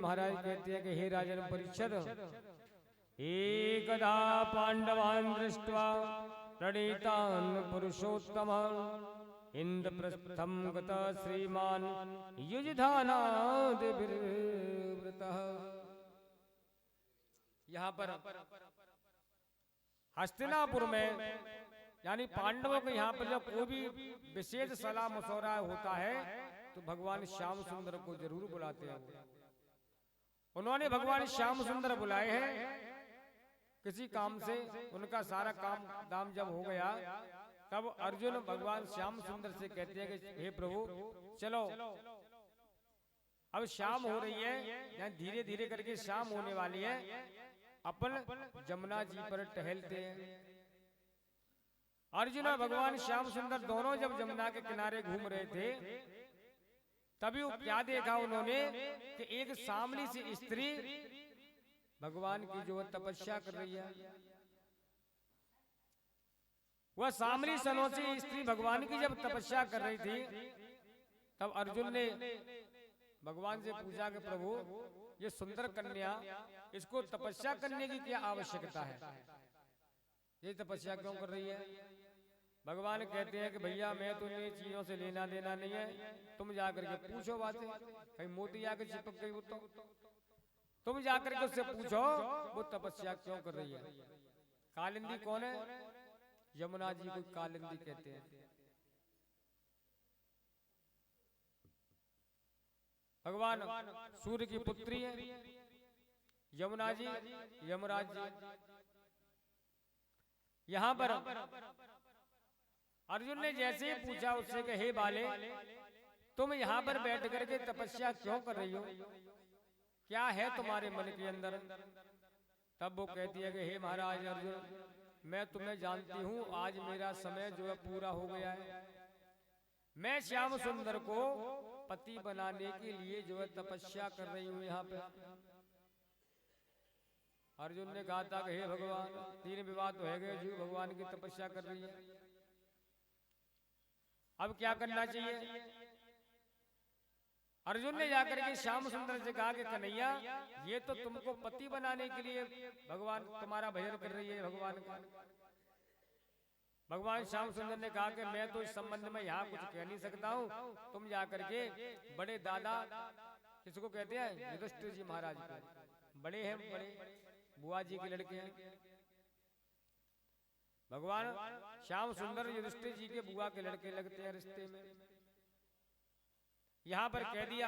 महाराज कहते हैं कि हे राजन परीक्षित, एकदा पांडवान् दृष्ट्वा प्रणीतान् पुरुषोत्तम इंद्रप्रस्थं गतः श्रीमान् युयुधानादिभिर्वृतः। यहाँ पर हस्तिनापुर में यानी पांडवों के यहाँ पर जब कोई भी विशेष सलाह मशवरा होता है तो भगवान श्याम सुंदर को जरूर बुलाते हैं। उन्होंने भगवान श्याम सुंदर बुलाए हैं किसी काम से। उनका सारा काम दाम जब हो गया तब अर्जुन भगवान श्याम सुंदर से कहते हैं कि हे प्रभु चलो अब शाम हो रही है, यहाँ धीरे धीरे करके शाम होने वाली है, अपन जमुना जी पर टहलते हैं। अर्जुन और भगवान श्याम सुंदर दोनों जब जमुना के किनारे घूम रहे थे तभी वो क्या देखा उन्होंने कि एक सामली सी स्त्री भगवान की जो तपस्या कर रही है। वह सामरी सनों से स्त्री भगवान की जब तपस्या कर रही थी तब अर्जुन ने भगवान से पूछा कि प्रभु ये सुंदर कन्या, इसको तपस्या करने की क्या आवश्यकता है, ये तपस्या क्यों कर रही है? भगवान कहते हैं कि भैया मैं तो इन चीजों से लेना देना नहीं है, तुम जाकर के पूछो बातें, कहीं मोती आकर चिपक गई वो तो तुम जाकर के उससे पूछो वो तपस्या क्यों कर रही है। कालिंदी कौन है? यमुना जी को कालिंदी कहते हैं। भगवान सूर्य की पुत्री है यमुना जी, यमराज जी। यहाँ पर अर्जुन ने जैसे ही पूछा उससे कि हे बाले तुम यहाँ पर बैठ करके तपस्या क्यों कर रही हो, क्या है तुम्हारे मन के अंदर? तब वो कहती है कि हे महाराज अर्जुन मैं तुम्हें जानती हूँ, आज मेरा समय जो है पूरा हो गया है। मैं श्याम सुंदर को पति बनाने के लिए जो है तपस्या कर रही हूँ यहाँ पे। अर्जुन ने कहा था कि हे भगवान 3 विवाह तो है गए, जीव भगवान की तपस्या कर रही है, अब क्या करना चाहिए? अर्जुन ने जाकर के श्याम सुंदर से कहा कि कन्हैया ये तो तुमको पति बनाने के लिए भगवान तुम्हारा भजन कर रही है भगवान का। भगवान श्याम सुंदर ने कहा कि मैं तो इस संबंध में यहाँ कुछ कह नहीं सकता हूँ, तुम जाकर के बड़े दादा किसको कहते हैं युधिष्ठिर जी महाराज को, बड़े हैं, बड़े बुआ जी के लड़के हैं। भगवान श्याम सुंदर युधिष्ठिर जी के बुआ के लड़के लगते हैं रिश्ते में। यहाँ पर कह दिया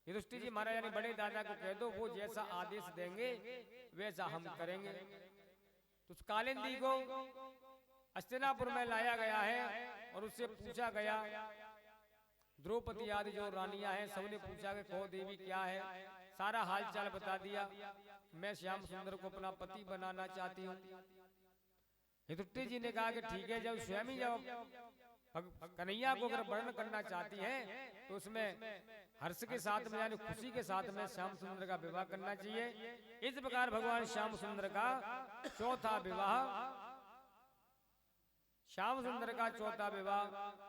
युधिष्ठिर जी महाराज ने बड़े दादा को कह दो वो जैसा आदेश देंगे वैसा हम करेंगे। तो उस कालिंदी को हस्तिनापुर में लाया गया है और उससे पूछा गया, द्रौपदी आदि जो रानियां हैं सबने पूछा कि कहो देवी क्या है, सारा हाल चाल बता दिया, मैं श्याम सुंदर को अपना पति बनाना चाहती हूँ। युधिष्ठिर जी ने कहा कि ठीक है, जब स्वयं ही जब कन्हैया को अगर वर्णन करना चाहती है तो उसमें हर्ष के साथ में यानी खुशी के साथ में श्याम सुंदर का विवाह करना चाहिए। इस प्रकार भगवान श्याम सुंदर का चौथा विवाह, श्याम सुंदर का चौथा विवाह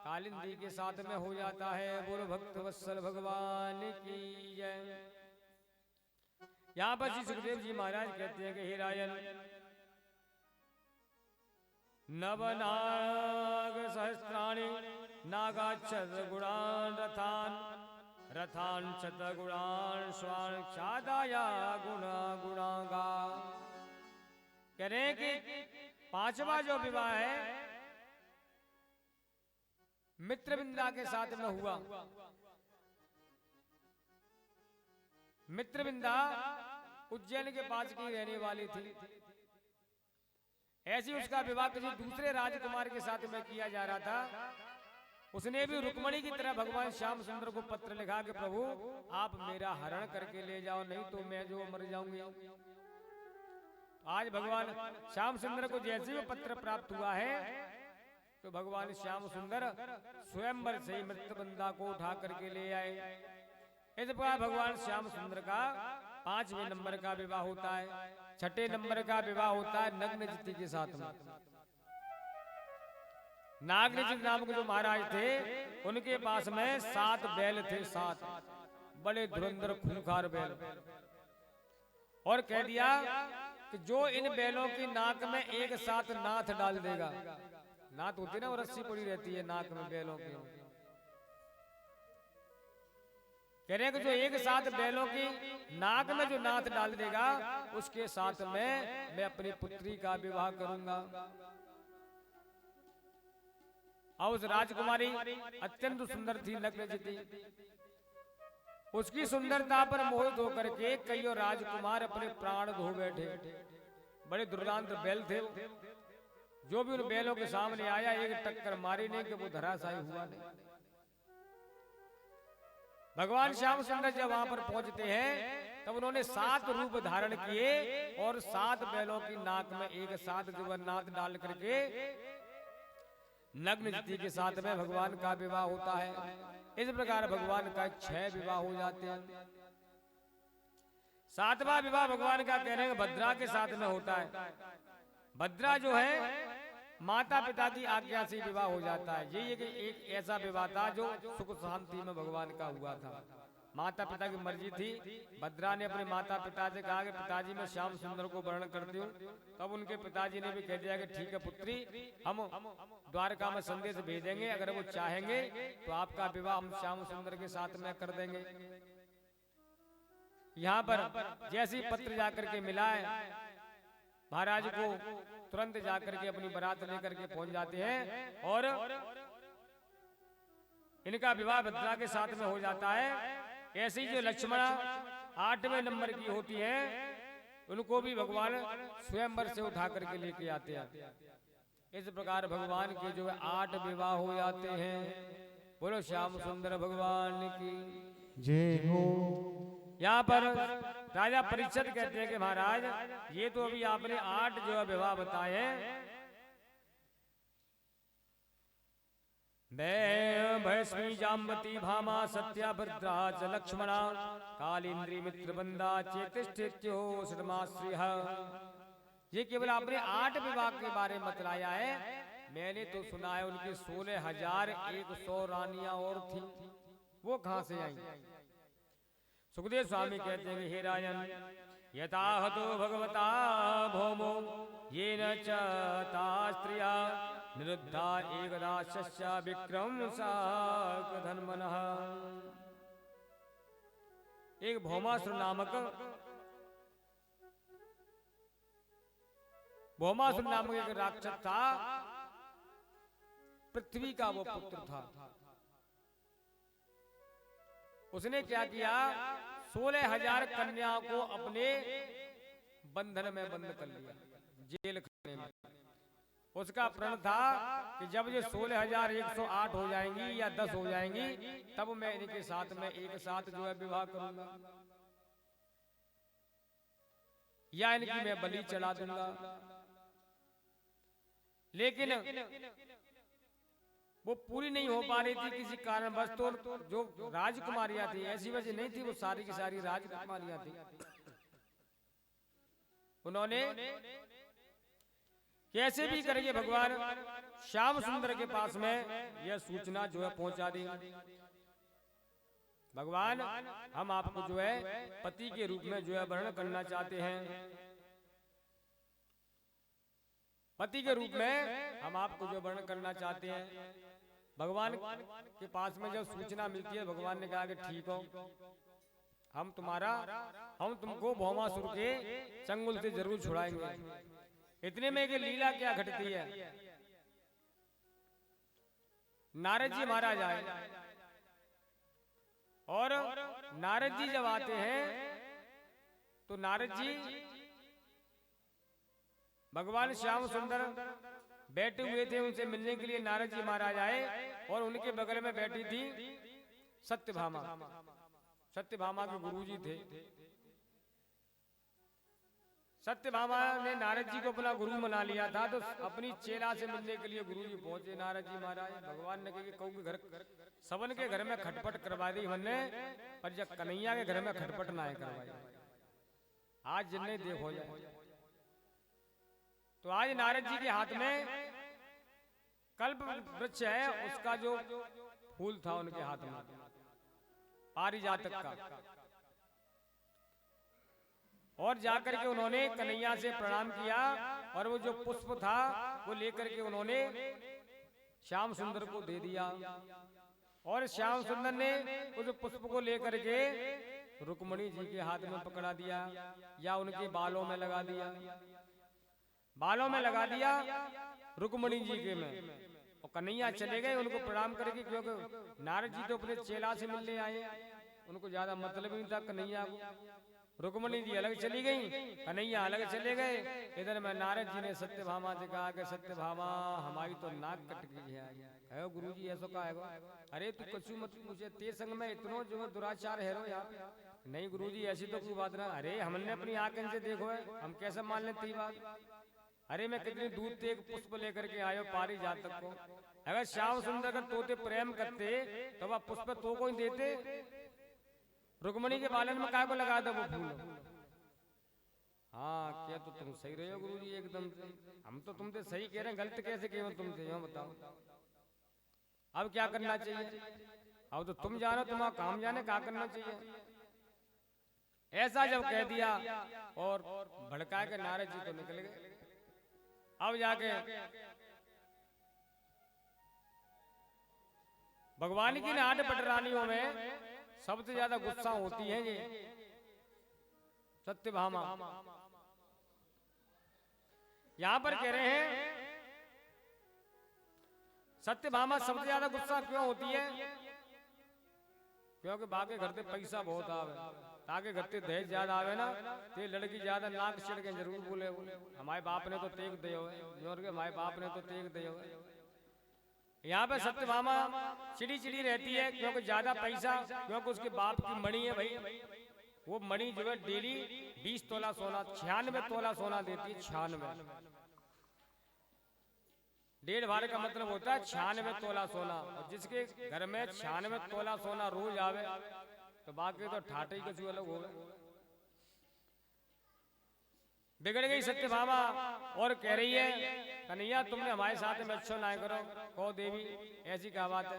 कालिंदी के साथ में हो जाता है। बोलो भक्त वत्सल भगवान की जय। यहाँ पर श्री सुखदेव जी महाराज कहते हैं कि हे राजन नवनाग सहस्राणि नागाच्छद गुणान रथान रथान शत गुणान स्वान चादाया गुणा गुणागा। कह रहे हैं कि 5वां जो विवाह है मित्रविंदा के साथ में हुआ। मित्रविंदा उज्जैन के पास की रहने वाली थी। ऐसी उसका विवाह किसी दूसरे राजकुमार के साथ में किया जा रहा था। उसने भी रुक्मणी की तरह भगवान श्याम सुंदर को पत्र लिखा कि प्रभु आप मेरा हरण करके ले जाओ, नहीं तो मैं जो मर जाऊंगी। आज भगवान श्याम सुंदर को जैसे भी पत्र प्राप्त हुआ है तो भगवान श्याम सुंदर स्वयंवर से ही मृत्यु को उठा करके ले आए। इस प्रकार भगवान श्याम सुंदर का 5वें नंबर का विवाह होता है। 6ठे नंबर का विवाह होता है नग्नजिति के साथ में। नागनिजित नाम के जो महाराज थे उनके पास में 7 बैल थे। 7 बड़े धुरंधर खूंखार बैल, और कह दिया कि जो इन बैलों की नाक में एक साथ नाथ डाल देगा, नाथ होती ना वो रस्सी पड़ी रहती है नाक में बैलों की, कह रहे हैं कि जो एक साथ बैलों की नाक में जो नाथ डाल देगा उसके साथ में मैं अपनी पुत्री का विवाह करूंगा। और उस राजकुमारी अत्यंत सुंदर थी, नग्न थी। उसकी सुंदरता पर मोहित होकर के कई राजकुमार अपने प्राण धो बैठे। बड़े दुर्दांत बैल थे, जो भी उन बैलों के सामने आया एक टक्कर मारी नहीं कि वो धराशायी हुआ नहीं। भगवान श्याम सुंदर जब वहां पर पहुंचते हैं तब उन्होंने 7 रूप धारण किए और 7 बैलों की नाक में एक साथ जगन्नाथ डाल करके नग्न स्त्री के साथ में भगवान का विवाह होता है। इस प्रकार भगवान का 6 विवाह हो जाते हैं। 7वां विवाह भगवान का कह रहे हैं भद्रा के साथ में होता है। भद्रा जो है माता पिता की आज्ञा से विवाह हो जाता है। ये एक ऐसा विवाह था जो सुख शांति में भगवान का हुआ था। माता पिता की मर्जी थी। भद्रा ने अपने माता पिता से कहा कि पिताजी मैं श्याम सुंदर को वर्ण करती हूँ। तब उनके पिताजी ने भी कह दिया कि ठीक है पुत्री, हम द्वारका में संदेश भेजेंगे, अगर वो चाहेंगे तो आपका विवाह हम श्याम सुंदर के साथ में कर देंगे। यहाँ पर जैसी पत्र जाकर के मिला है, महाराज को तुरंत जाकर के अपनी बारात लेकर के पहुंच जाते हैं और इनका विवाह भद्रा के साथ में हो जाता है। ऐसी जो लक्ष्मण 8वें नंबर की होती है, उनको भी भगवान स्वयंवर से उठा करके लेके आते हैं। इस प्रकार भगवान के जो है 8 विवाह हो जाते हैं। बोलो श्याम सुंदर भगवान की जय हो। यहाँ पर राजा परीक्षित कहते हैं कि महाराज ये तो अभी आपने 8 जो है विवाह बताए हैं, भैस्मी जाम्बती भामा सत्या भद्रा च लक्ष्मणा कालिंद्री मित्र बंदा चेतिष्ठित्यो श्रमाश्रियः। ये केवल आपने 8 विवाह के बारे में बतलाया है। मैंने तो सुना है उनकी 16,100 रानियां और थी, वो कहां से आई? सुखदेव स्वामी कहते हैं हे राजन, यथाहतो भगवता भौमो येन च ता स्त्रिया निरुद्धा एकदा शस्या विक्रम साकधन्मनः। एक भौमासुर नामक एक राक्षस था, पृथ्वी का वो पुत्र था। उसने क्या किया, 16,000 कन्याओं को अपने बंधन में बंद कर लिया, जेल खाने में। उसका प्रण था कि जब ये 16,108 हो जाएंगी या 10 हो जाएंगी तब मैं इनके साथ में एक साथ जो है विवाह करूंगा या इनकी मैं बलि चढ़ा दूंगा। लेकिन वो पूरी नहीं हो पा रही थी किसी कारणवश। तो जो राजकुमारियां थी, ऐसी वजह नहीं थी, वो सारी की सारी राजकुमारियां थी। उन्होंने कैसे भी करके भगवान श्याम सुंदर के पास में यह सूचना जो है पहुंचा दी, भगवान हम आपको जो है पति के रूप में जो है वर्ण करना चाहते हैं। पति के रूप में हम आपको जो वर्ण करना चाहते हैं। भगवान के पास में जब सूचना मिलती है, भगवान ने कहा कि ठीक हो, हम तुमको भौमासुर के चंगुल से जरूर छुड़ाएंगे। इतने में एक लीला क्या घटती है, नारद जी महाराज आए और नारद जी जब आते हैं तो नारद जी भगवान श्याम सुंदर बैठे हुए थे, उनसे मिलने के लिए नारद जी महाराज आए और उनके बगल में बैठी थी सत्यभामा। सत्यभामा के गुरुजी थे। सत्यभामा ने नारद जी को अपना गुरु बना लिया था, तो अपनी चेला से मिलने के लिए गुरुजी पहुंचे नारद जी महाराज। भगवान ने कहा कि घर सबन के घर में खटपट करवा दी हमने, पर जब कन्हैया के घर में खटपट ना करवाई, आज जिन्हें देखो जाए। तो आज नारद जी के हाथ में कल्प वृक्ष है, उसका जो फूल था उनके हाथ में, पारिजातक का। और जाकर के उन्होंने कन्हैया से प्रणाम किया और वो जो पुष्प था वो लेकर के उन्होंने श्याम सुंदर को दे दिया। और श्याम सुंदर ने उस पुष्प को लेकर के रुक्मणी जी के हाथ में पकड़ा दिया या उनके बालों में लगा दिया, बालों में लगा दिया रुक्मणी जी के में। और कन्हैया चले गए उनको प्रणाम करके, क्योंकि नारद जी तो अपने चेला से मिलने आए, उनको ज्यादा मतलब नहीं था कन्हैया को। रुक्मणी जी अलग चली गई, कन्हैया अलग चले गए। इधर में नारद जी ने सत्यभामा से कहा कि सत्यभामा हमारी तो नाक कट गई है। गुरु जी ऐसा का है? अरे तू कछु मत पूछे, ते संग में इतनो जो दुराचार है रो यार। नहीं गुरु जी ऐसी तो कोई बात ना। अरे हमने अपनी आंखें से देखो है, हम कैसे मान लेते ही बात। अरे मैं कितनी दूर से एक पुष्प लेकर के आयो पारिजातक को। अगर श्याम सुंदर का तोते प्रेम करते तो वह पुष्प तो को ही देते। रुक्मणी के बालन में काय को लगा दो वो फूल। हाँ क्या तो तुम सही रहे हो गुरु जी एकदम से। हम तो तुमसे सही कह रहे हैं, गलत कैसे कह रहे तुमसे, यो बताओ अब क्या करना चाहिए? अब तो तुम जानो, तुम्हारा काम जाने क्या करना चाहिए। ऐसा जब कह दिया और भड़का के नारद जी तो निकल गए। अब जाके भगवान की नाट पटरानियों में सबसे ज्यादा गुस्सा होती है ये सत्यभामा। यहां पर कह रहे हैं सत्यभामा सबसे ज्यादा गुस्सा क्यों होती है? क्योंकि बाकी घर से पैसा बहुत आवे, ताकि घर से दहेज ज्यादा आवे ना, ते लड़की ज्यादा नाक छिड़ के जरूर बोले हमारे बाप ने तो तेग दे, हमारे बाप ने तो तेग दे। यहाँ पे सत्यभामा चिड़ी चिड़ी रहती है क्योंकि ज्यादा पैसा, क्योंकि उसके बाप की मणि है भाई। वो मणि जो है डेली 20 तोला सोना, 96 तोला सोना देती है। 96 डेढ़ भार का मतलब होता है 96 तोला सोना। और जिसके घर में 96 तोला सोना रोज आवे तो बाकी तो ठाटे ही कुछ अलग हो गए। बिगड़ गई सत्यभामा और कह रही है कन्हैया तुमने हमारे साथ में अच्छो ना करो। कहो देवी ऐसी क्या बात है?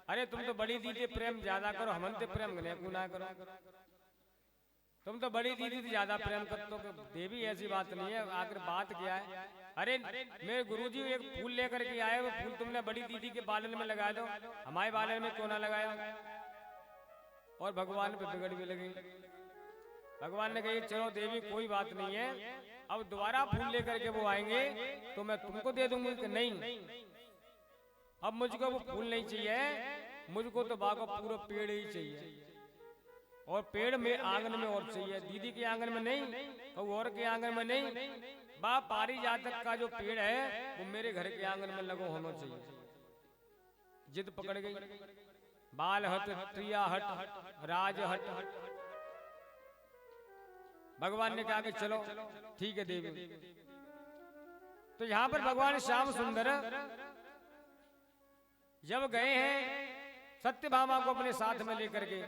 अरे तुम तो बड़ी दीदी प्रेम ज्यादा करो, हमसे प्रेम ना करो। तुम तो बड़ी दीदी से ज्यादा प्रेम करते हो। देवी ऐसी बात नहीं है, आखिर बात क्या है? अरे मेरे गुरुजी एक फूल लेकर के आए, वो फूल तुमने बड़ी दीदी के बालन में लगा दो, हमारे बालन में क्यों ना लगाया? और भगवान पे बिगड़ भी लगी। भगवान ने कही चलो देवी कोई बात नहीं है, अब दोबारा फूल लेकर के वो आएंगे तो मैं तुमको दे दूंगी। कि नहीं अब मुझको वो फूल नहीं चाहिए, मुझको तो बागो पूरा पेड़ ही चाहिए। और पेड़ में आंगन में और चाहिए, दीदी के आंगन में नहीं और के आंगन में नहीं। बा पारिजातक का जो पेड़ है वो मेरे घर के आंगन में लगो होना चाहिए। जिद पकड़ गई। बाल हट, प्रिया हट, राज हट। भगवान ने कहा कि चलो ठीक है देवी। तो यहां पर भगवान श्याम सुंदर जब गए हैं सत्यभामा को अपने साथ में लेकर के,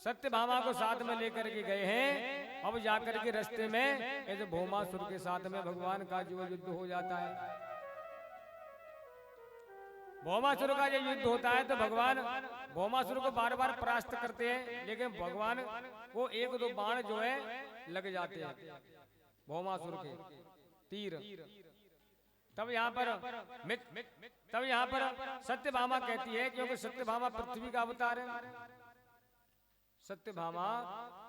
सत्यभामा को साथ में लेकर के गए हैं। अब जाकर के रास्ते में ऐसे भौमासुर के साथ में भगवान का जो युद्ध हो जाता है। भौमासुर का जब युद्ध होता है तो भगवान भौमासुर को बार बार परास्त करते हैं, लेकिन भगवान को एक दो बाण जो है लग जाते हैं भौमासुर के तीर। तब यहाँ पर सत्यभामा कहती है, क्योंकि सत्यभामा पृथ्वी का अवतार है, सत्यभामा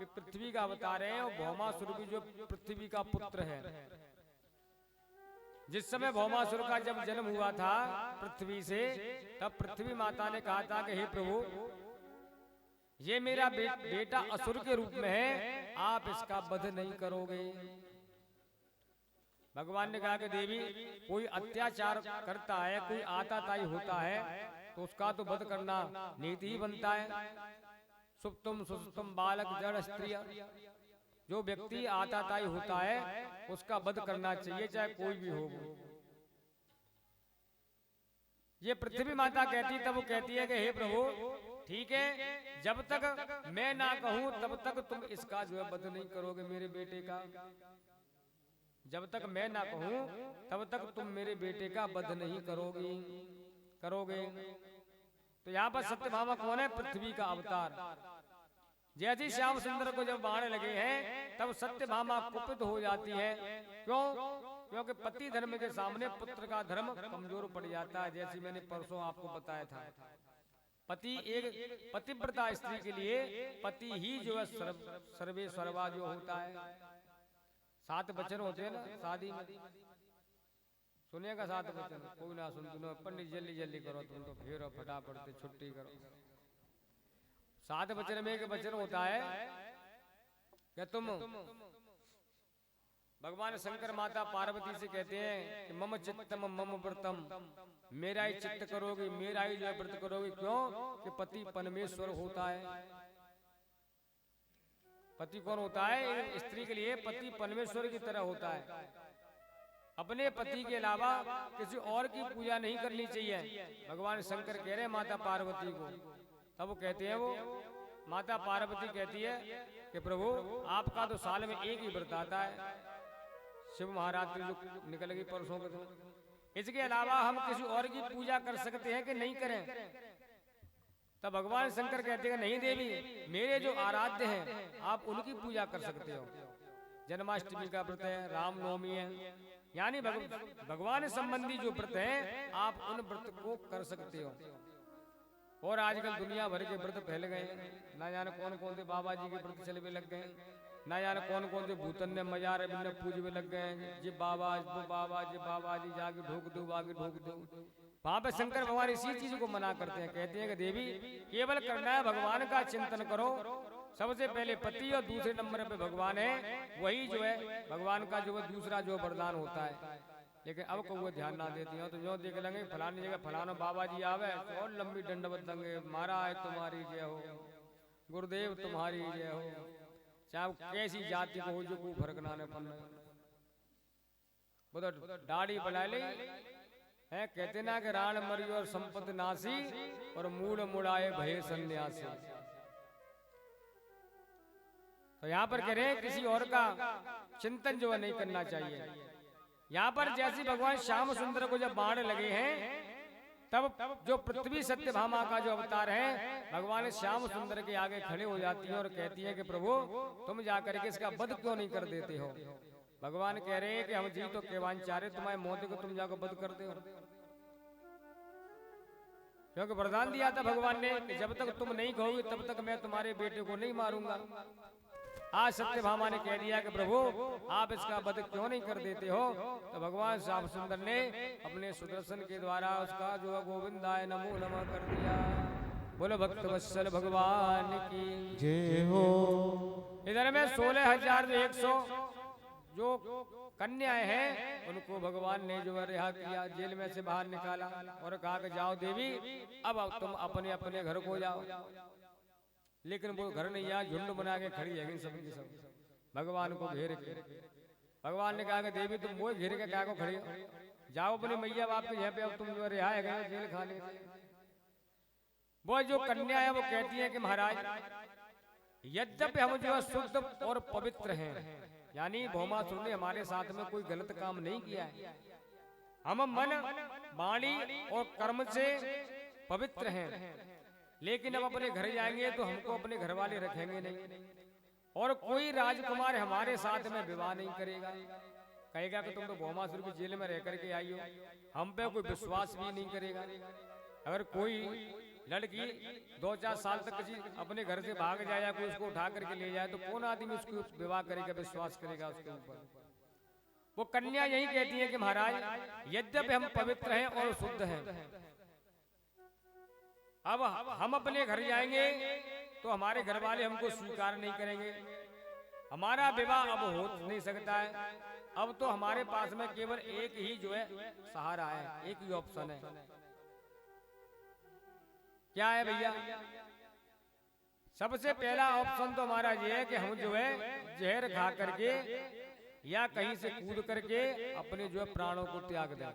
पृथ्वी का अवतार है और भौमासुर भी जो पृथ्वी का पुत्र है। जिस समय भौमासुर का जब जन्म हुआ था पृथ्वी से, तब पृथ्वी माता ने कहा था कि हे प्रभु ये मेरा बेटा असुर के रूप में है, आप इसका वध नहीं करोगे। भगवान ने कहा कि देवी कोई अत्याचार करता है, कोई आताताई होता है तो उसका तो वध करना नीति ही बनता है। सुप्तम सुप्तम बालक जड़ स्त्रिय, जो व्यक्ति आताताई होता है उसका वध करना चाहिए, चाहे कोई भी हो। ये पृथ्वी माता कहती, तब वो कहती है कि हे प्रभु ठीक है, जब तक मैं ना कहूं तब तक तुम इसका जो है वध नहीं करोगे मेरे बेटे का। जब तक मैं ना कहूं तब तक तुम मेरे बेटे का वध नहीं करोगे। तो यहाँ पर सत्यभामा कौन है? पृथ्वी का अवतार। जैसे ही श्याम सुंदर को जब बाण लगे हैं तब सत्यभामा कुपित हो जाती है। क्यों? क्योंकि पति धर्म के सामने पुत्र का धर्म कमजोर पड़ जाता है। जैसे मैंने परसों आपको बताया था, पति एक पतिव्रता स्त्री के लिए पति ही जो है सर्वे सर्वा जो होता है। 7 वचन होते हैं ना शादी में, सुनिएगा 7 वचन। कोई ना सुन, सुनो पंडित जल्दी जल्दी करो, तुम तो फिर फटाफट से छुट्टी करो। 7 वचन में एक वचन होता है कि तुम, भगवान शंकर माता पार्वती से कहते हैं कि मम चित्तम मम व्रतम, मेरा ही चित्त करोगी, मेरा ही जो व्रत करोगी। क्यों? कि पति परमेश्वर होता है। पति कौन होता है? स्त्री के लिए पति परमेश्वर की तरह होता है। अपने पति के अलावा किसी और की पूजा नहीं करनी चाहिए, भगवान शंकर कह रहे हैं माता पार्वती को। तब वो कहते हैं, वो माता पार्वती कहती है कि प्रभु आपका तो साल में एक ही व्रत आता है, शिव महारात्रि जो निकल गई परसों के दिन। इसके अलावा हम किसी और की पूजा कर सकते हैं कि नहीं करें? तब भगवान शंकर कहते हैं नहीं देवी, मेरे जो आराध्य हैं आप उनकी पूजा कर सकते हो। जन्माष्टमी का व्रत है, रामनवमी है, यानी भगवान संबंधी जो व्रत है आप उन व्रत को कर सकते हो। और आजकल दुनिया भर के व्रत फैल गए हैं, ना जाने कौन कौन से बाबा जी के व्रत चलने लग गए हैं, ना जाने कौन कौन से भूतन ने मजार पूजने लग गए हैं। जी बाबा जी जाके ढोक दो, आगे ढोक दो। वहां पे शंकर भगवान इसी चीज को मना करते हैं, कहते हैं कि देवी केवल करना है भगवान का चिंतन करो। सबसे पहले पति और दूसरे नंबर पे भगवान है, वही जो है भगवान का जो दूसरा जो वरदान होता है। लेकिन अब को वो ध्यान ना देती हो तो जो देख लेंगे फलानी जगह फलाना बाबा जी आवे और लंबी दंडवत देंगे, महाराज तुम्हारी जय हो, गुरुदेव तुम्हारी जय हो, चाहे कैसी जाति को हो, जो को फर्क ना पड़ना। वो तो दाढ़ी बना ले है, कहते ना कि राण मरी और संपत्ति नासी और मूड मुड़ाए भय सन्यासी। तो यहाँ पर कह रहे हैं किसी और का चिंतन जो है नहीं करना चाहिए। यहाँ पर जैसे भगवान श्याम सुंदर को जब बाण लगे हैं तब जो पृथ्वी सत्यभामा का जो अवतार है भगवान श्याम सुंदर के आगे खड़े हो जाती है और कहती है कि प्रभु तुम जाकर के इसका वध क्यों नहीं कर देते हो? भगवान कह रहे हैं कि हम जी तो केवान चाह रहे, तुम्हारे मोदी को तुम जाकर वध करते हो। क्योंकि वरदान दिया था भगवान ने कि जब तक तुम नहीं कहोगे तब तक मैं तुम्हारे बेटे को नहीं मारूंगा। आज सत्यभामा ने कह दिया कि प्रभु आप इसका वध क्यों नहीं कर देते हो? तो भगवान श्याम सुंदर ने अपने सुदर्शन के द्वारा उसका जो गोविंदाय नमो नमः कर दिया। बोलो भक्त वत्सल भगवान की जय हो। इधर में 16,100 जो कन्याएं हैं उनको भगवान ने जो रिहा किया, जेल में से बाहर निकाला और कहा कि जाओ देवी अब तुम अपने अपने घर को जाओ। लेकिन वो घर नहीं आया, झुंड बना के खड़ी है सब की सब भगवान को घेर के। भगवान ने कहा कि देवी तुम वो घेर के क्या को खड़ी हो, जाओ अपनी मैया बाप के यहाँ पे, अब तुम जो रिहा है गए जेल खाने। वो जो कन्या है वो कहती है कि महाराज यद्यपि हम जो है शुद्ध और पवित्र हैं, यानी भौमासुर ने हमारे साथ में कोई गलत काम नहीं किया है, हम मन वाणी और कर्म से पवित्र हैं, लेकिन अब अपने घर जाएंगे तो हमको अपने घर वाले रखेंगे नहीं और कोई राजकुमार हमारे साथ में विवाह नहीं करेगा। कहेगा कि तुम तो भौमासुर की जेल में रह करके आई हो, हम पे कोई विश्वास भी नहीं करेगा। अगर कोई लड़की 2-4 साल तक किसी अपने घर से भाग जाए या कोई उसको उठा करके ले जाए तो कौन आदमी उसको विवाह करेगा, विश्वास करेगा उसके ऊपर? वो कन्या यही कहती है कि महाराज यद्यपि हम पवित्र हैं और शुद्ध हैं, अब हम अपने घर जाएंगे तो हमारे घर वाले हमको स्वीकार नहीं करेंगे, हमारा विवाह अब हो नहीं सकता है। अब तो हमारे पास में केवल एक ही जो है सहारा है, एक ही ऑप्शन है। क्या है भैया? सबसे पहला ऑप्शन तो हमारा ये है कि हम जो है जहर खा करके या कहीं से कूद करके अपने जो है प्राणों को त्याग दें।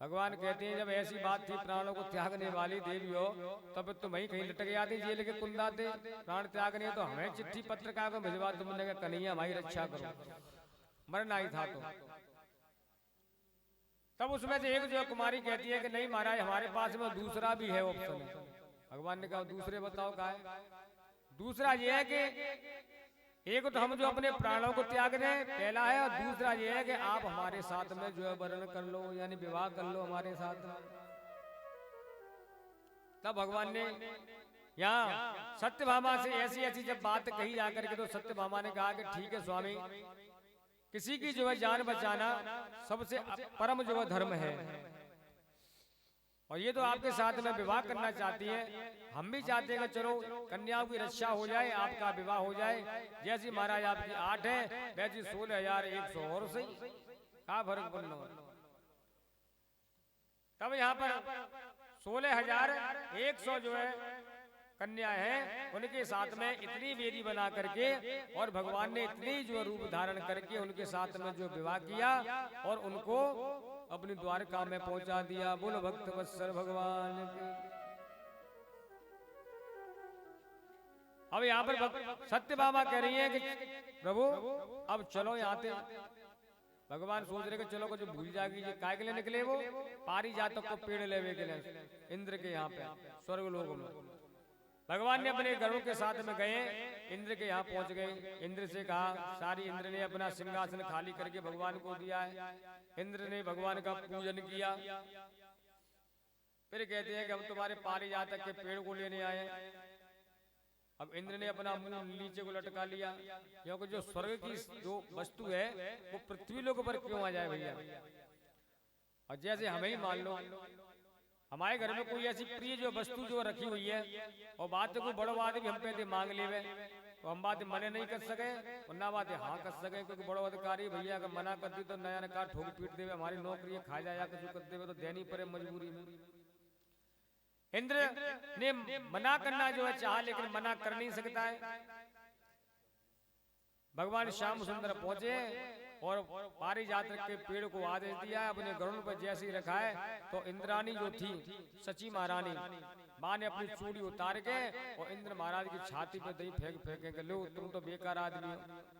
भगवान कहते हैं जब ऐसी बात थी प्राणों को त्यागने वाली देवी हो तब तो वहीं कहीं लटक जाती जेल के कुंदाते, प्राण त्यागने तो हमें चिट्ठी पत्रकार को भिजवा, तुमने कहा कन्हैया भाई रक्षा करो, मरना ही था। तो तब उसमें से एक जो है कुमारी कहती है कि नहीं महाराज हमारे पास में दूसरा भी है ऑप्शन है। भगवान ने कहा दूसरे बताओ क्या है। दूसरा ये है कि एक तो हम जो अपने प्राणों को त्याग दें पहला है, और दूसरा ये है कि आप हमारे साथ में जो है वर्ण कर लो, यानी विवाह कर लो हमारे साथ। तब भगवान ने यहाँ सत्यभामा से ऐसी ऐसी जब बात कही जाकर के, तो सत्यभामा ने कहा कि ठीक है स्वामी, किसी की जो है जान बचाना सबसे परम जो है धर्म है, और ये तो आपके साथ में विवाह करना चाहती है। हम भी चाहते हैं कि चलो कन्याओं की रक्षा हो जाए, आपका विवाह हो जाए। जैसी महाराज आपकी 8 है वैसी 16,100 और सही, क्या फर्क पड़ना। तब यहाँ पर 16,100 जो है कन्या है, उनके साथ में इतनी वेदी बना करके और भगवान ने इतनी जो रूप धारण करके उनके साथ में जो विवाह किया और उनको अपनी द्वारका में पहुंचा दिया। बोलो भक्त वत्सल भगवान की। अब यहाँ पर सत्यभामा कह रही है कि प्रभु अब चलो यहाँ से। भगवान सोच रहे कि चलो कुछ भूल जाएगी, ये काय के लिए निकले, वो पारिजातक को पेड़ लेवे के लिए इंद्र के यहाँ पे स्वर्ग लोक में। भगवान ने अपने गरुड़ के साथ में गए, इंद्र के यहाँ पहुंच गए। इंद्र से कहा, सारी इंद्र ने अपना सिंहासन खाली करके भगवान को दिया है। इंद्र ने भगवान का पूजन किया। फिर कहते हैं कि हम तुम्हारे पारिजातक के पेड़ को लेने आए। अब इंद्र ने अपना मुंह नीचे को लटका लिया, क्योंकि जो स्वर्ग की जो वस्तु है वो पृथ्वी लोक पर क्यों आ जाए भैया। और जैसे हमें ही मान लो हमारे घर में कोई ऐसी प्रिय जो वस्तु जो रखी हुई है और बात को बड़ो आदमी हम पे मांग लेवे, तो हम बात मने नहीं कर सके और ना बात हाँ कर सके, क्योंकि बड़ो अधिकारी भैया अगर मना कर दी तो नया नकार ठोक पीट देवे, हमारी नौकरी खा जाया कुछ कर देवे तो देनी पड़े मजबूरी में। इंद्र ने मना करना जो है चाहा, लेकिन मना कर नहीं सकता है। भगवान श्याम सुंदर पहुंचे और पारिजातक के पेड़ को आदेश दिया, अपने गरुड़ पर जैसे ही रखा है तो इंद्रानी जो थी सची महारानी माँ ने अपनी चूड़ी उतार के और इंद्र महाराज की छाती पे दही फेंक के, लो तुम तो बेकार आदमी हो,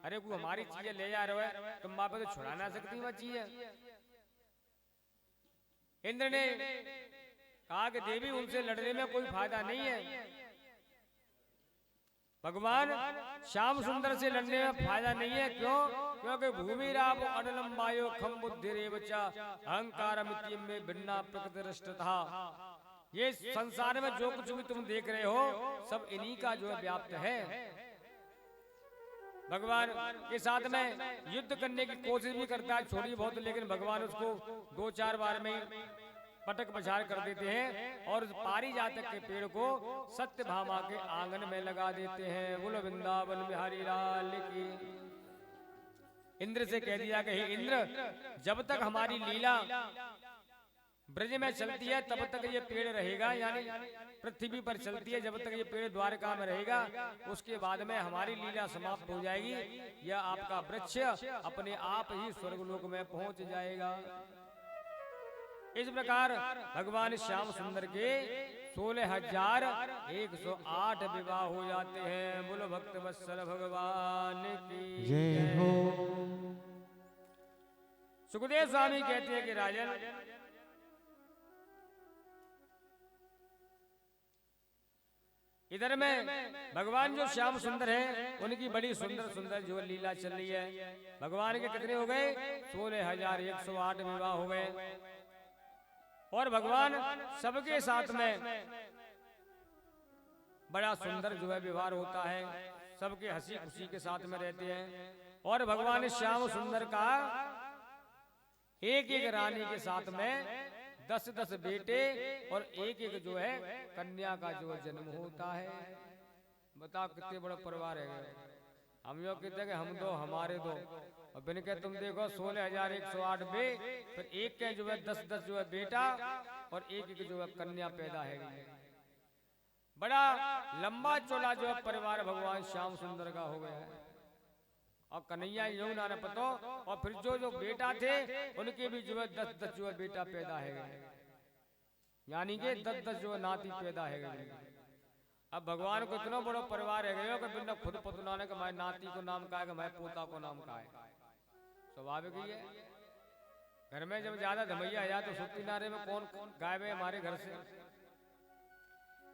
अरे कोई हमारी चीजें ले जा रहे हो, तुम माँ पे तो छुड़ा ना सकती वह चीजें। इंद्र ने कहा कि देवी उनसे लड़ने में कोई फायदा नहीं है। भगवान श्याम सुंदर से लड़ने में फायदा नहीं है, क्यों? क्योंकि भूमि राव अनलम वायो खम बुद्धिरेवचा अहंकार में भिन्ना प्रकृतिरष्टता। ये संसार में जो कुछ भी तुम देख रहे हो सब इन्हीं का जो है व्याप्त है। भगवान के साथ में युद्ध करने की कोशिश भी करता है छोटी बहुत, लेकिन भगवान उसको 2-4 बार में पटक पछाड़ कर देते हैं और पारिजातक के पेड़ को सत्यभामा के आंगन में लगा देते हैं। बोलो वृंदावन बिहारी लाल की। इंद्र से कह दिया कि हे इंद्र, जब तक हमारी लीला ब्रज में चलती है तब तक ये पेड़ रहेगा, यानी पृथ्वी पर चलती है जब तक ये पेड़ द्वारका में रहेगा, उसके बाद में हमारी लीला समाप्त हो जाएगी। यह आपका वृक्ष अपने आप ही स्वर्गलोक में पहुंच जाएगा। इस प्रकार भगवान श्याम सुंदर के 16,108 विवाह हो जाते हैं। बोलो भक्त वत्सल भगवान की जय हो। सुखदेव स्वामी कहते हैं कि राजन, इधर में भगवान जो श्याम सुंदर है उनकी बड़ी सुंदर सुंदर जो लीला चल रही है। भगवान के कितने हो गए? 16,108 विवाह हो गए। और भगवान सबके साथ में बड़ा सुंदर जो है व्यवहार होता है, सबके हंसी खुशी के साथ में रहते हैं। और भगवान श्याम सुंदर का एक एक रानी के साथ में 10-10 बेटे और एक एक जो है कन्या का जो जन्म होता है। बताओ कितने बड़ा परिवार है। हम यो कहते हैं कि हम दो हमारे दो, और बिन के तुम देखो 16,108 बे, फिर एक के जो है 10-10 जो है बेटा और एक एक जो है कन्या पैदा है। बड़ा लंबा चौड़ा जो है परिवार भगवान श्याम सुंदर का हो गया है। और कन्हैया यूं ना पतो, और फिर जो जो बेटा थे उनके भी जो है 10-10 जो है बेटा पैदा है, यानी कि 10-10 जो है नाती पैदा है। अब भगवान को इतना बड़ा परिवार है गया कि बिना खुद पतुनाने का मैं नाती को नाम का है, मैं पोता को नाम का है, स्वाभाविक ही है। घर में जब ज्यादा धमैया आ जाए तो सुत्ती नारे में कौन गायब है हमारे घर से।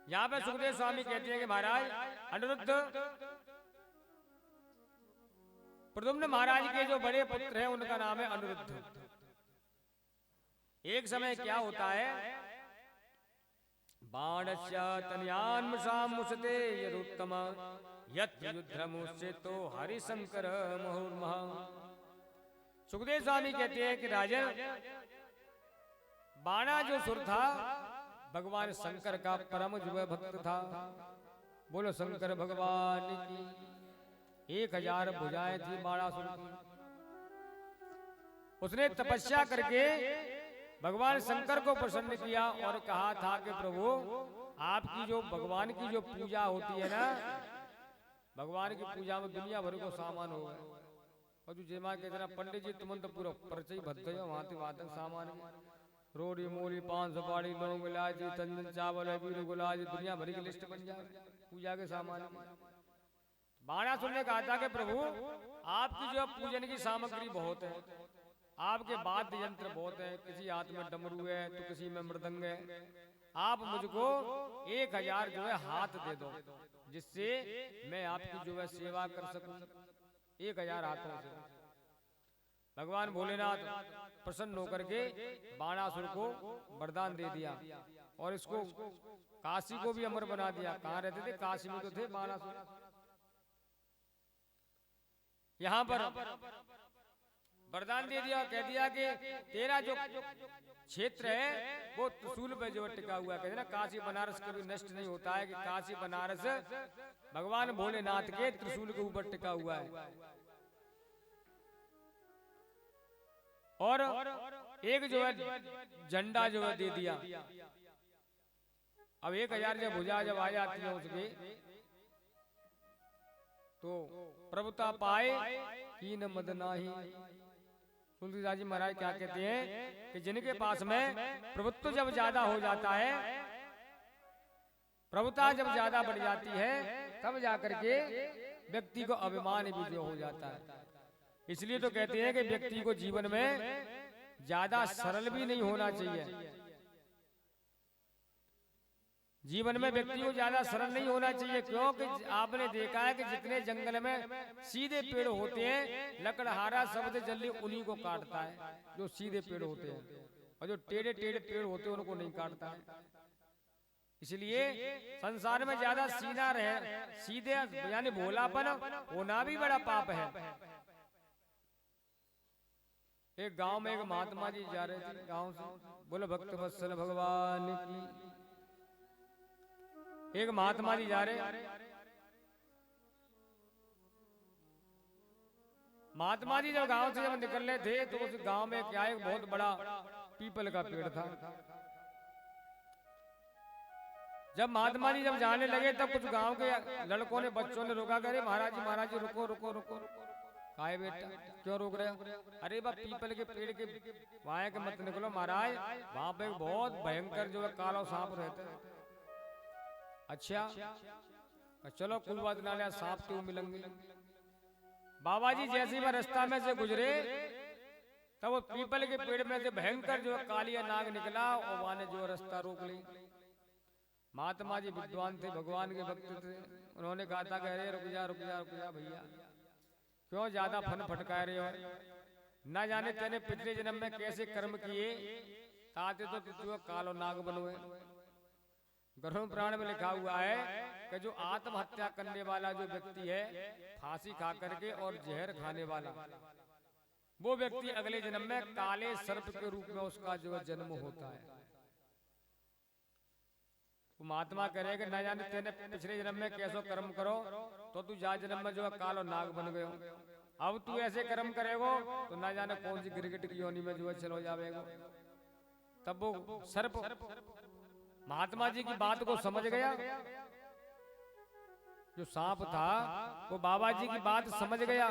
यहाँ पे सुखदेव स्वामी कहते हैं कि महाराज अनिरुद्ध प्रद्युम्न महाराज के जो बड़े पुत्र हैं उनका नाम है अनिरुद्ध। एक समय क्या होता है, बाणस्य तनयान्मुषामुषते यदुत्तम यत् युद्धमुष्ये तो हरिशंकर मुहुर्मः। सुखदेव स्वामी कहते हैं कि राजन बाणा जो सुर था भगवान शंकर का परम जो भक्त था। बोलो शंकर भगवान की। 1000 भुजाएं थी बाणासुर की। उसने तपस्या करके भगवान शंकर को प्रसन्न किया और कहा था कि प्रभु आपकी जो भगवान की जो पूजा होती है ना, भगवान की पूजा में दुनिया भर को सामान हो गए। और जो जेमा कहते ना पंडित जी तुम तो पूरा परिचय भरते हो वहां तक सामान रोटी मूली पान सुपारी लौंग इलायची चंदन चावल अबीर गुलाल दुनिया भर की लिस्ट बन जाए पूजा के सामान। बाणासुर ने कहा था कि प्रभु आपकी जो पूजन की सामग्री बहुत है, आपके वाद्य यंत्र बहुत है, किसी हाथ में डमरू है तो किसी में मृदंग है। आप मुझको 1000 जो है हाथ दे दो जिससे मैं आपकी जो है सेवा कर सकूं। 1000 हाथों से भगवान भोलेनाथ प्रसन्न होकर के बाणासुर को वरदान दे दिया और इसको काशी को भी अमर बना दिया। कहाँ रहते थे? काशी में तो थे बाणासुर। यहाँ पर वरदान दे दिया, कह दिया कि तेरा जो क्षेत्र है वो त्रिशूल पे जो टिका हुआ है। कहते ना काशी बनारस कभी नष्ट नहीं होता है, कि काशी बनारस भगवान भोलेनाथ के त्रिशूल के ऊपर टिका हुआ है। और एक जो है झंडा जो है दे दिया। अब 1000 जब भुजा जब आ जाती है उसके तो प्रभुता पाए की न मद नाही। तुलसीदास जी महाराज क्या कहते हैं कि जिनके पास में प्रभुत्व जब ज्यादा हो जाता है, प्रभुता जब ज्यादा बढ़ जाती है, तब जाकर के व्यक्ति को अभिमान भी जो हो जाता है। इसलिए तो कहते हैं कि व्यक्ति को जीवन में ज्यादा सरल भी नहीं होना चाहिए। जीवन में व्यक्ति को ज्यादा सरल नहीं होना चाहिए, क्योंकि आपने देखा है कि जितने जंगल में सीधे पेड़ होते हैं, लकड़हारा सबसे जल्दी उन्हीं को काटता है जो सीधे पेड़ होते हैं, और जो टेढ़े टेढ़े पेड़ होते हैं उनको नहीं काटता है। इसलिए संसार में ज्यादा सीधा रहे, सीधे यानी भोलापन होना भी बड़ा पाप है। एक गांव में एक महात्मा जी जा रहे थे गांव से, बोलो भक्त वत्सल भगवान की। एक महात्मा जी जा रहे, महात्मा जी जब गांव से जब निकल रहे थे तो उस गांव में क्या एक बहुत बड़ा पीपल का पेड़ था। जब महात्मा जी जब जाने लगे तब कुछ गांव के लड़कों ने बच्चों ने रोका, करे महाराज जी रुको रुको रुको। काहे बेटा क्यों रोक रहे हो? अरे बा पीपल के पेड़ के वहां के मत निकलो महाराज, वहां पे बहुत भयंकर जो है काला सांप रहता है। अच्छा चलो कुल बात ना लिया, सांप क्यों मिलेंगे। बाबा जी जैसे ही वह रास्ता में से गुजरे तब वो पीपल के पेड़ में से भयंकर जो कालिया नाग निकला और वहां ने जो रास्ता रोक ली। महात्मा जी विद्वान थे, भगवान के भक्त थे, उन्होंने कहा था कि अरे रुक जा भैया, क्यों ज्यादा फन फटका रहे हो? ना जाने तेने पिछले जन्म में कैसे कर्म किए ताते तो तू कालो नाग बनोए। गरुड़ पुराण में लिखा हुआ है कि जो आत्महत्या करने वाला जो व्यक्ति है, फांसी खा करके और जहर खाने वाला, वो व्यक्ति अगले जन्म में काले सर्प के रूप में उसका जो है जन्म होता है। तो महात्मा कह रहे कि न जाने तेने पिछले जन्म में कैसो कर्म करो तो तू जा जन्म में जो है कालो नाग बन गयो। अब तू ऐसे कर्म करेगो तो न जाने कौन सी गिरगिट की योनि में जो है चलो जावेगो। तब वो सर्प महात्मा जी की बात को समझ गया, जो सांप था वो बाबा जी की बात समझ गया।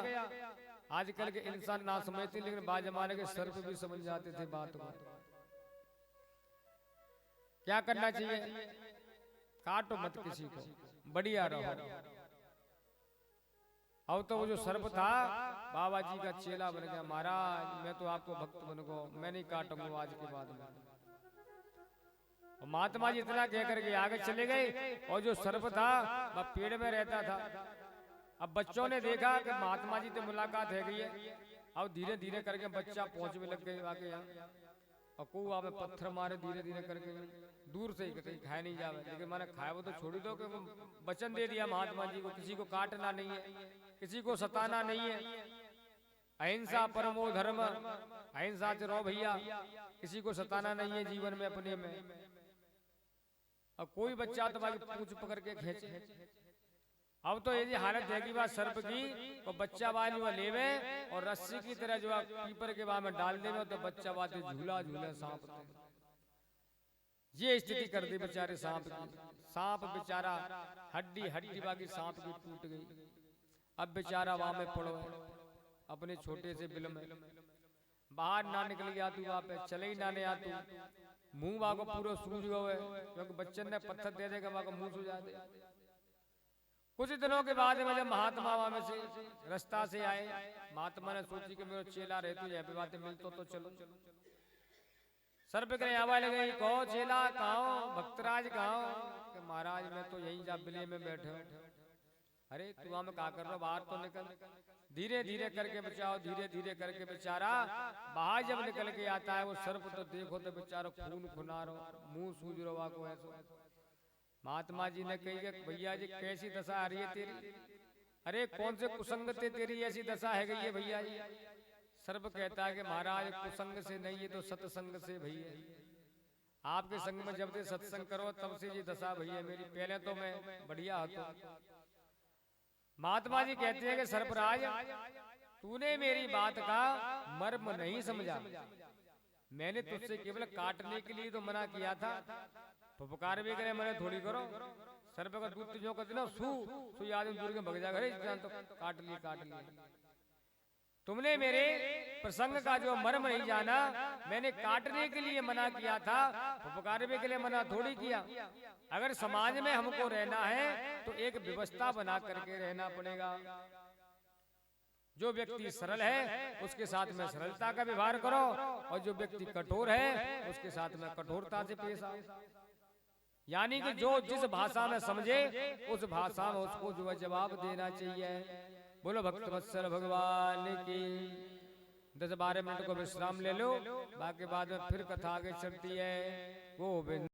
आजकल के इंसान ना समझते, लेकिन बाद जमाने के सर्प भी समझ जाते थे बात को। क्या करना चाहिए? काटो मत किसी को, बढ़िया रहो। अब तो वो जो सर्प था बाबा जी का चेला बन गया। महाराज मैं तो आपको भक्त बन गो, मैं नहीं काटूंगा आज के बाद में। और महात्मा जी इतना कह करके आगे चले गए और जो सर्प था वह पेड़ में रहता था। अब बच्चों ने देखा कि महात्मा जी से मुलाकात है गई है। अब धीरे धीरे करके बच्चा पहुंचने लग गए आगे यहाँ, और कुआ में पत्थर मारे धीरे धीरे करके दूर से ही, कहीं खाए नहीं जावे। लेकिन मैंने खाया वो तो छोड़ी दो, कि वचन दे दिया महात्मा जी को किसी को काटना नहीं है, किसी को सताना नहीं है, अहिंसा परमो धर्म, अहिंसा से रहो भैया, किसी को सताना नहीं है जीवन में अपने में। अब कोई बच्चा तुम्हारी पूंछ पकड़ के खींचे। अब तो यदि हालत है कि बात सर्प की तो बच्चा वाली वो लेवे और रस्सी की तरह जो पीपर के बाद में डाल देवे तो बच्चा बात झूला झूले सांप। ये स्थिति कर दी बेचारे सांप की। सांप बेचारा हड्डी हड्डी बाकी सांप की टूट गई। अब बेचारा वहां में पड़ो अपने छोटे से बिल में, बाहर ना निकल गया तू, वहां पे चले ही ना नहीं आ तू, मुंह वहां को पूरा सूज गए क्योंकि बच्चन ने पत्थर दे देगा वहां को मुंह सूझा दे। कुछ दिनों के बाद में जब महात्मा वहां में से रास्ता से आए, महात्मा ने सोची कि मेरा चेला रहे तो यहाँ पे बातें मिलतो तो चलो। सर्प के आवाज लगे, कहो चेला कहो, भक्तराज कहो, कि महाराज मैं तो यही जा बिले में बैठे हूँ। अरे तू वहां में क्या कर रहा, बाहर तो निकल। धीरे धीरे करके बचाओ, धीरे धीरे करके बेचारा बाहर जब निकल के आता है वो सर्प तो देखो तो बेचारा खून खुना रहो, मुंह सूझ रहा को ऐसा। महात्मा जी ने कही कि भैया जी कैसी दशा आ रही है तेरी, अरे कौन से कुसंग से तेरी ऐसी दशा है गई है भैया जी। सर्प कहता है कि महाराज कुसंग से नहीं है तो सत्संग से भैया, आपके संग में जब से सत्संग करो तब से ये दशा भैया मेरी, पहले तो मैं बढ़िया था। महात्मा जी कहते हैं कि सर्पराज तूने मेरी बात का मर्म नहीं समझा, मैंने तुझसे केवल काटने के लिए तो मना किया था, पुकार भी करे मैंने थोड़ी करो। सर्प का दूध तुझो कर देना सू आदमी दूर के भग जाएगा, तो काट लिए। तुमने मेरे प्रसंग का जो मर्म नहीं जाना, मैंने काटने के लिए मना किया था, पुकारने के लिए मना थोड़ी किया। अगर समाज में हमको रहना है तो एक व्यवस्था बना करके रहना पड़ेगा। जो व्यक्ति सरल है उसके साथ में सरलता का व्यवहार करो, और जो व्यक्ति कठोर है उसके साथ में कठोरता से पेश आओ। यानी कि जो जिस भाषा में समझे उस भाषा में उसको जो है जवाब देना चाहिए। बोलो भक्तवत्सल भगवान की। 10-12 मिनट को विश्राम ले लो, बाकी बाद में फिर कथा आगे चलती है। गोविंद।